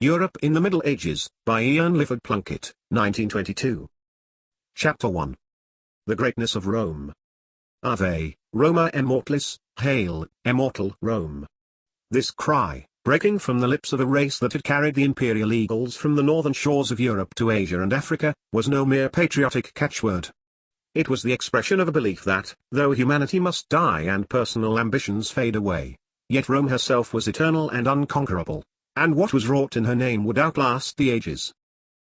Europe in the Middle Ages, by Ian Lifford Plunkett, 1922. Chapter 1. The Greatness of Rome. Ave, Roma immortalis, hail, immortal Rome. This cry, breaking from the lips of a race that had carried the imperial eagles from the northern shores of Europe to Asia and Africa, was no mere patriotic catchword. It was the expression of a belief that, though humanity must die and personal ambitions fade away, yet Rome herself was eternal and unconquerable, and what was wrought in her name would outlast the ages.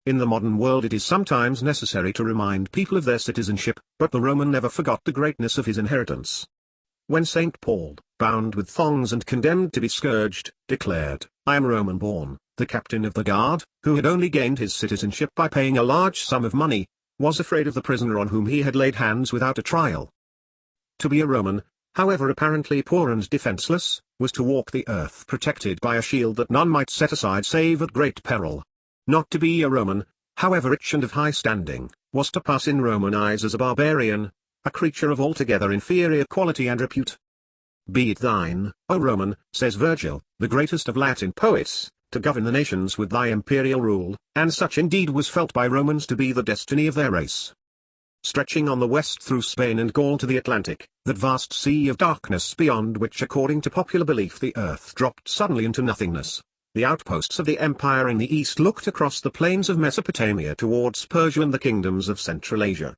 In the modern world it is sometimes necessary to remind people of their citizenship, but the Roman never forgot the greatness of his inheritance. When St. Paul, bound with thongs and condemned to be scourged, declared, "I am Roman born," the captain of the guard, who had only gained his citizenship by paying a large sum of money, was afraid of the prisoner on whom he had laid hands without a trial. To be a Roman, however apparently poor and defenseless, was to walk the earth protected by a shield that none might set aside save at great peril. Not to be a Roman, however rich and of high standing, was to pass in Roman eyes as a barbarian, a creature of altogether inferior quality and repute. "Be it thine, O Roman," says Virgil, the greatest of Latin poets, "to govern the nations with thy imperial rule," and such indeed was felt by Romans to be the destiny of their race. Stretching on the west through Spain and Gaul to the Atlantic, that vast sea of darkness beyond which according to popular belief the earth dropped suddenly into nothingness, the outposts of the empire in the east looked across the plains of Mesopotamia towards Persia and the kingdoms of Central Asia.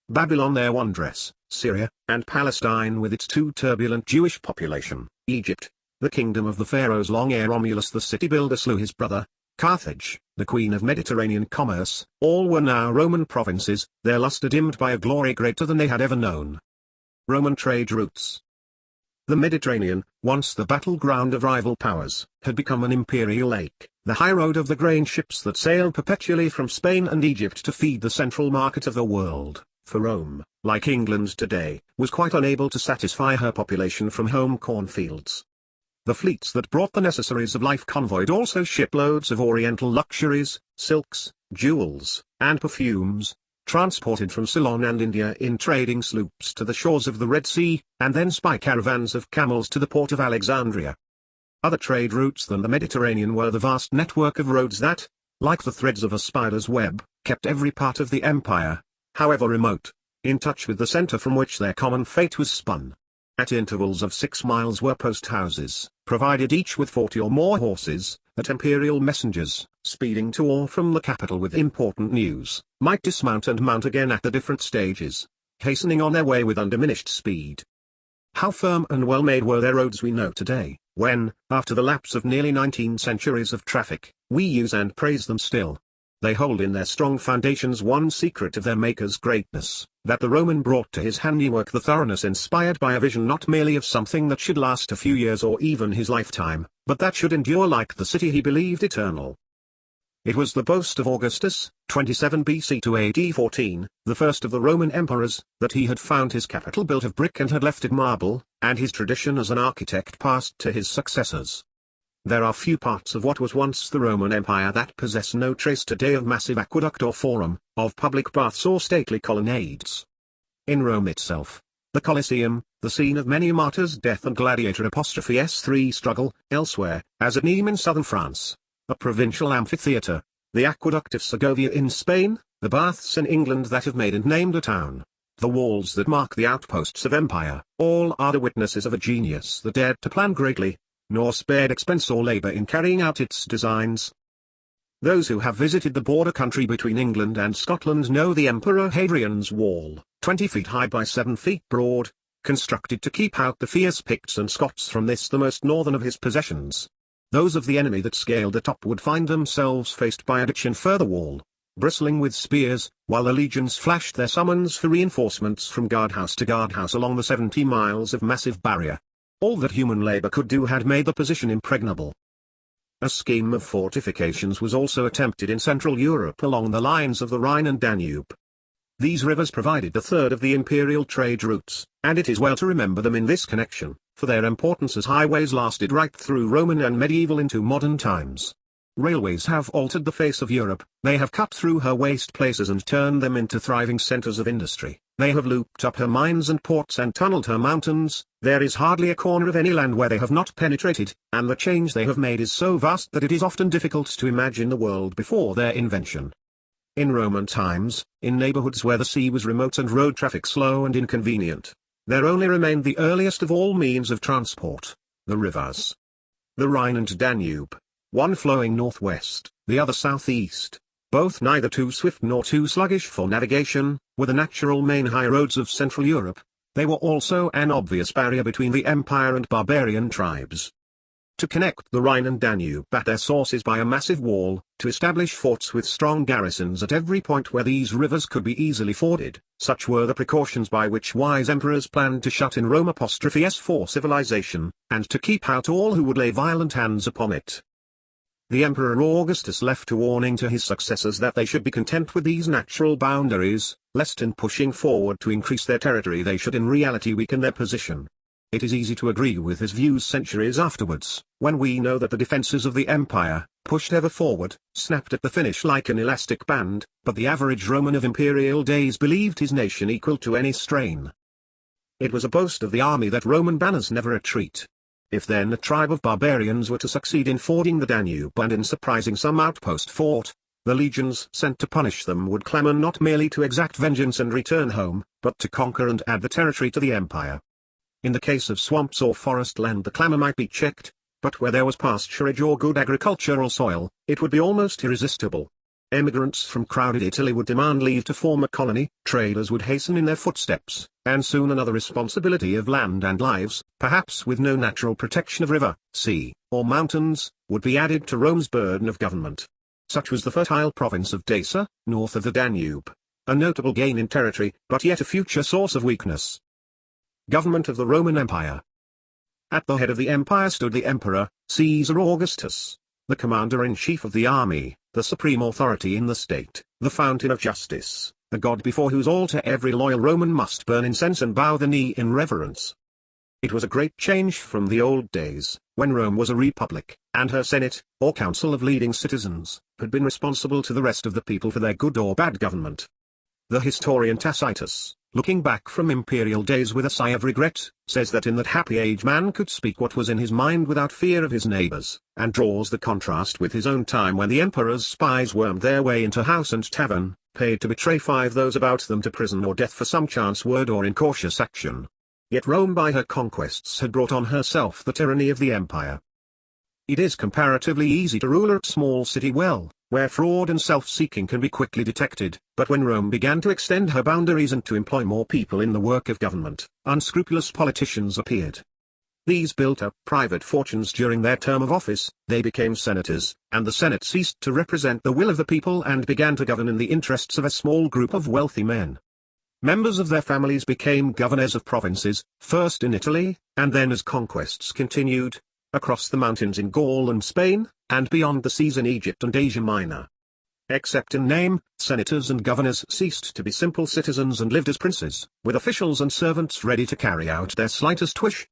Babylon their wondress, Syria, and Palestine with its too turbulent Jewish population, Egypt, the kingdom of the pharaohs long ere Romulus the city builder slew his brother, Carthage, the queen of Mediterranean commerce, all were now Roman provinces, their luster dimmed by a glory greater than they had ever known. Roman trade routes. The Mediterranean, once the battleground of rival powers, had become an imperial lake, the highroad of the grain ships that sailed perpetually from Spain and Egypt to feed the central market of the world, for Rome, like England today, was quite unable to satisfy her population from home cornfields. The fleets that brought the necessaries of life convoyed also shiploads of oriental luxuries, silks, jewels, and perfumes, transported from Ceylon and India in trading sloops to the shores of the Red Sea, and thence by caravans of camels to the port of Alexandria. Other trade routes than the Mediterranean were the vast network of roads that, like the threads of a spider's web, kept every part of the empire, however remote, in touch with the center from which their common fate was spun. At intervals of 6 miles were post-houses, provided each with 40 or more horses, that imperial messengers, speeding to or from the capital with important news, might dismount and mount again at the different stages, hastening on their way with undiminished speed. How firm and well made were their roads we know today, when, after the lapse of nearly 19 centuries of traffic, we use and praise them still. They hold in their strong foundations one secret of their maker's greatness, that the Roman brought to his handiwork the thoroughness inspired by a vision not merely of something that should last a few years or even his lifetime, but that should endure like the city he believed eternal. It was the boast of Augustus, 27 BC to AD 14, the first of the Roman emperors, that he had found his capital built of brick and had left it marble, and his tradition as an architect passed to his successors. There are few parts of what was once the Roman Empire that possess no trace today of massive aqueduct or forum, of public baths or stately colonnades. In Rome itself, the Colosseum, the scene of many a martyr's death and gladiator '3 struggle, elsewhere, as at Nîmes in southern France, a provincial amphitheatre, the aqueduct of Segovia in Spain, the baths in England that have made and named a town, the walls that mark the outposts of empire, all are the witnesses of a genius that dared to plan greatly, nor spared expense or labor in carrying out its designs. Those who have visited the border country between England and Scotland know the Emperor Hadrian's Wall, 20 feet high by 7 feet broad, constructed to keep out the fierce Picts and Scots from this the most northern of his possessions. Those of the enemy that scaled the top would find themselves faced by a ditch and further wall, bristling with spears, while the legions flashed their summons for reinforcements from guardhouse to guardhouse along the 70 miles of massive barrier. All that human labor could do had made the position impregnable. A scheme of fortifications was also attempted in Central Europe along the lines of the Rhine and Danube. These rivers provided a third of the imperial trade routes, and it is well to remember them in this connection, for their importance as highways lasted right through Roman and medieval into modern times. Railways have altered the face of Europe, they have cut through her waste places and turned them into thriving centers of industry, They have looped up her mines and ports and tunneled her mountains. There is hardly a corner of any land where they have not penetrated, and the change they have made is so vast that it is often difficult to imagine the world before their invention. In Roman times, in neighborhoods where the sea was remote and road traffic slow and inconvenient, there only remained the earliest of all means of transport, the rivers. The Rhine and Danube, one flowing northwest, the other southeast, both neither too swift nor too sluggish for navigation, were the natural main highroads of Central Europe. They were also an obvious barrier between the empire and barbarian tribes. To connect the Rhine and Danube at their sources by a massive wall, to establish forts with strong garrisons at every point where these rivers could be easily forded, such were the precautions by which wise emperors planned to shut in Rome for civilization, and to keep out all who would lay violent hands upon it. The Emperor Augustus left a warning to his successors that they should be content with these natural boundaries, lest in pushing forward to increase their territory they should in reality weaken their position. It is easy to agree with his views centuries afterwards, when we know that the defences of the empire, pushed ever forward, snapped at the finish like an elastic band, but the average Roman of imperial days believed his nation equal to any strain. It was a boast of the army that Roman banners never retreat. If then a tribe of barbarians were to succeed in fording the Danube and in surprising some outpost fort, the legions sent to punish them would clamour not merely to exact vengeance and return home, but to conquer and add the territory to the empire. In the case of swamps or forest land the clamour might be checked, but where there was pasturage or good agricultural soil, it would be almost irresistible. Emigrants from crowded Italy would demand leave to form a colony, traders would hasten in their footsteps, and soon another responsibility of land and lives, perhaps with no natural protection of river, sea, or mountains, would be added to Rome's burden of government. Such was the fertile province of Dacia, north of the Danube, a notable gain in territory, but yet a future source of weakness. Government of the Roman Empire. At the head of the empire stood the emperor, Caesar Augustus, the commander-in-chief of the army, the supreme authority in the state, the fountain of justice, the god before whose altar every loyal Roman must burn incense and bow the knee in reverence. It was a great change from the old days, when Rome was a republic, and her senate, or council of leading citizens, had been responsible to the rest of the people for their good or bad government. The historian Tacitus, looking back from imperial days with a sigh of regret, says that in that happy age man could speak what was in his mind without fear of his neighbors, and draws the contrast with his own time when the emperor's spies wormed their way into house and tavern, paid to betray those about them to prison or death for some chance word or incautious action. Yet Rome by her conquests had brought on herself the tyranny of the empire. It is comparatively easy to rule a small city well, where fraud and self-seeking can be quickly detected, but when Rome began to extend her boundaries and to employ more people in the work of government, unscrupulous politicians appeared. These built up private fortunes during their term of office, they became senators, and the Senate ceased to represent the will of the people and began to govern in the interests of a small group of wealthy men. Members of their families became governors of provinces, first in Italy, and then as conquests continued, across the mountains in Gaul and Spain, and beyond the seas in Egypt and Asia Minor. Except in name, senators and governors ceased to be simple citizens and lived as princes, with officials and servants ready to carry out their slightest wish.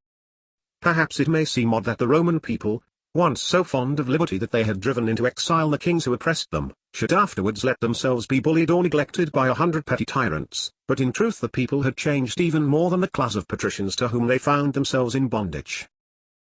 Perhaps it may seem odd that the Roman people, once so fond of liberty that they had driven into exile the kings who oppressed them, should afterwards let themselves be bullied or neglected by 100 petty tyrants, but in truth the people had changed even more than the class of patricians to whom they found themselves in bondage.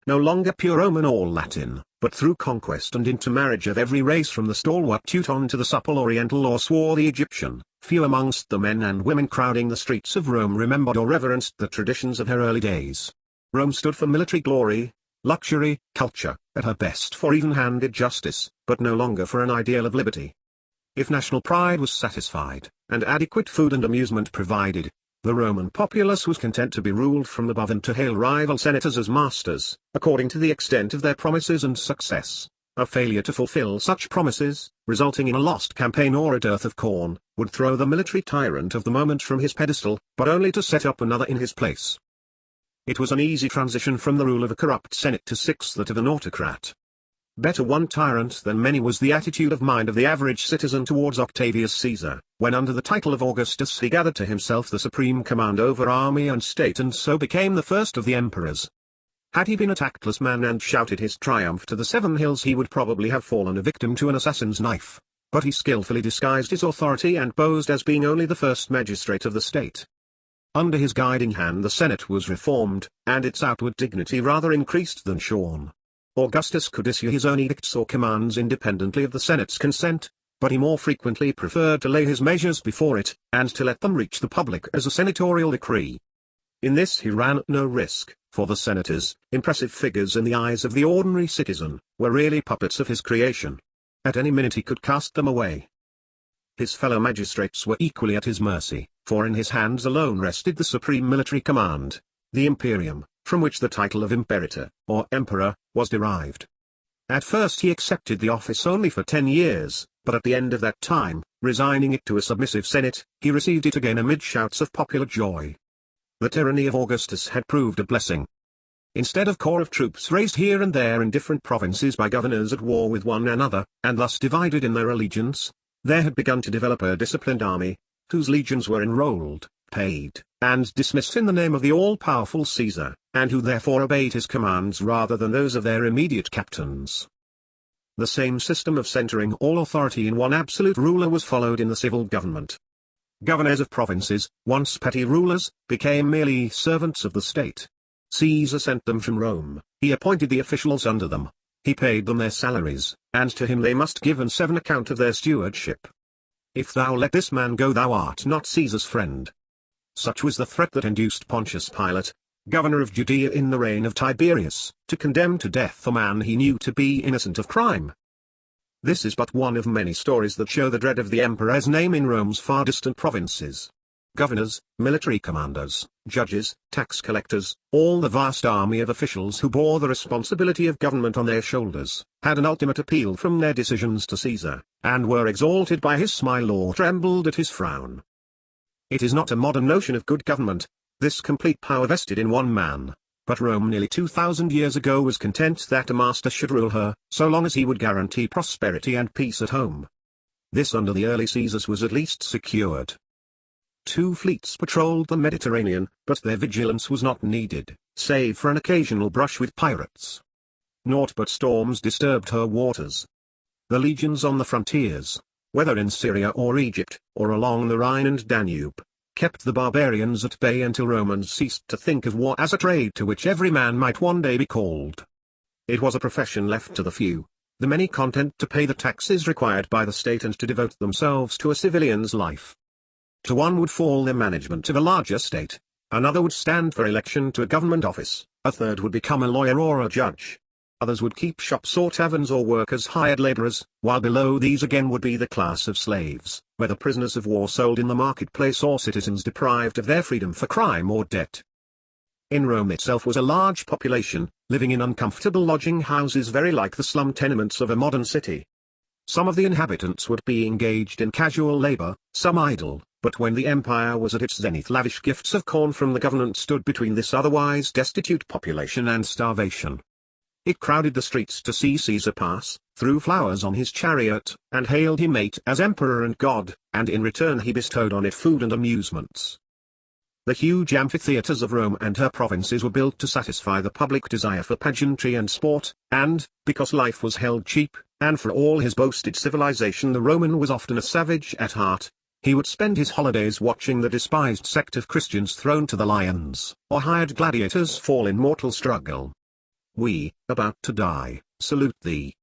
No longer pure Roman or Latin, but through conquest and intermarriage of every race from the stalwart Teuton to the supple Oriental or swarthy Egyptian, few amongst the men and women crowding the streets of Rome remembered or reverenced the traditions of her early days. Rome stood for military glory, luxury, culture, at her best for even-handed justice, but no longer for an ideal of liberty. If national pride was satisfied, and adequate food and amusement provided, the Roman populace was content to be ruled from above and to hail rival senators as masters, according to the extent of their promises and success. A failure to fulfill such promises, resulting in a lost campaign or a dearth of corn, would throw the military tyrant of the moment from his pedestal, but only to set up another in his place. It was an easy transition from the rule of a corrupt senate to that of an autocrat. Better one tyrant than many was the attitude of mind of the average citizen towards Octavius Caesar, when under the title of Augustus he gathered to himself the supreme command over army and state and so became the first of the emperors. Had he been a tactless man and shouted his triumph to the 7 hills he would probably have fallen a victim to an assassin's knife, but he skillfully disguised his authority and posed as being only the first magistrate of the state. Under his guiding hand the Senate was reformed, and its outward dignity rather increased than shorn. Augustus could issue his own edicts or commands independently of the Senate's consent, but he more frequently preferred to lay his measures before it, and to let them reach the public as a senatorial decree. In this he ran no risk, for the senators, impressive figures in the eyes of the ordinary citizen, were really puppets of his creation. At any minute he could cast them away. His fellow magistrates were equally at his mercy, for in his hands alone rested the supreme military command, the imperium, from which the title of imperator, or emperor, was derived. At first he accepted the office only for 10 years, but at the end of that time, resigning it to a submissive senate, he received it again amid shouts of popular joy. The tyranny of Augustus had proved a blessing. Instead of corps of troops raised here and there in different provinces by governors at war with one another, and thus divided in their allegiance, there had begun to develop a disciplined army, whose legions were enrolled, paid, and dismissed in the name of the all-powerful Caesar, and who therefore obeyed his commands rather than those of their immediate captains. The same system of centering all authority in one absolute ruler was followed in the civil government. Governors of provinces, once petty rulers, became merely servants of the state. Caesar sent them from Rome, he appointed the officials under them, he paid them their salaries, and to him they must give an account of their stewardship. If thou let this man go thou art not Caesar's friend. Such was the threat that induced Pontius Pilate, governor of Judea in the reign of Tiberius, to condemn to death a man he knew to be innocent of crime. This is but one of many stories that show the dread of the emperor's name in Rome's far distant provinces. Governors, military commanders, judges, tax collectors, all the vast army of officials who bore the responsibility of government on their shoulders, had an ultimate appeal from their decisions to Caesar, and were exalted by his smile or trembled at his frown. It is not a modern notion of good government, this complete power vested in one man, but Rome nearly 2,000 years ago was content that a master should rule her, so long as he would guarantee prosperity and peace at home. This under the early Caesars was at least secured. 2 fleets patrolled the Mediterranean, but their vigilance was not needed, save for an occasional brush with pirates. Naught but storms disturbed her waters. The legions on the frontiers, whether in Syria or Egypt, or along the Rhine and Danube, kept the barbarians at bay until Romans ceased to think of war as a trade to which every man might one day be called. It was a profession left to the few, the many content to pay the taxes required by the state and to devote themselves to a civilian's life. To one would fall the management of a larger state, another would stand for election to a government office, a third would become a lawyer or a judge. Others would keep shops or taverns or work as hired laborers, while below these again would be the class of slaves, whether prisoners of war sold in the marketplace or citizens deprived of their freedom for crime or debt. In Rome itself was a large population, living in uncomfortable lodging houses very like the slum tenements of a modern city. Some of the inhabitants would be engaged in casual labor, some idle, but when the empire was at its zenith lavish gifts of corn from the government stood between this otherwise destitute population and starvation. It crowded the streets to see Caesar pass, threw flowers on his chariot, and hailed him mate as emperor and god, and in return he bestowed on it food and amusements. The huge amphitheatres of Rome and her provinces were built to satisfy the public desire for pageantry and sport, and, because life was held cheap, and for all his boasted civilization the Roman was often a savage at heart, he would spend his holidays watching the despised sect of Christians thrown to the lions, or hired gladiators fall in mortal struggle. We, about to die, salute thee.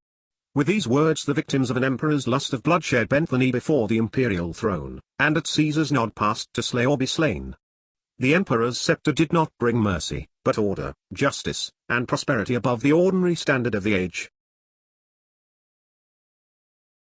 With these words the victims of an emperor's lust of bloodshed bent the knee before the imperial throne, and at Caesar's nod passed to slay or be slain. The emperor's scepter did not bring mercy, but order, justice, and prosperity above the ordinary standard of the age.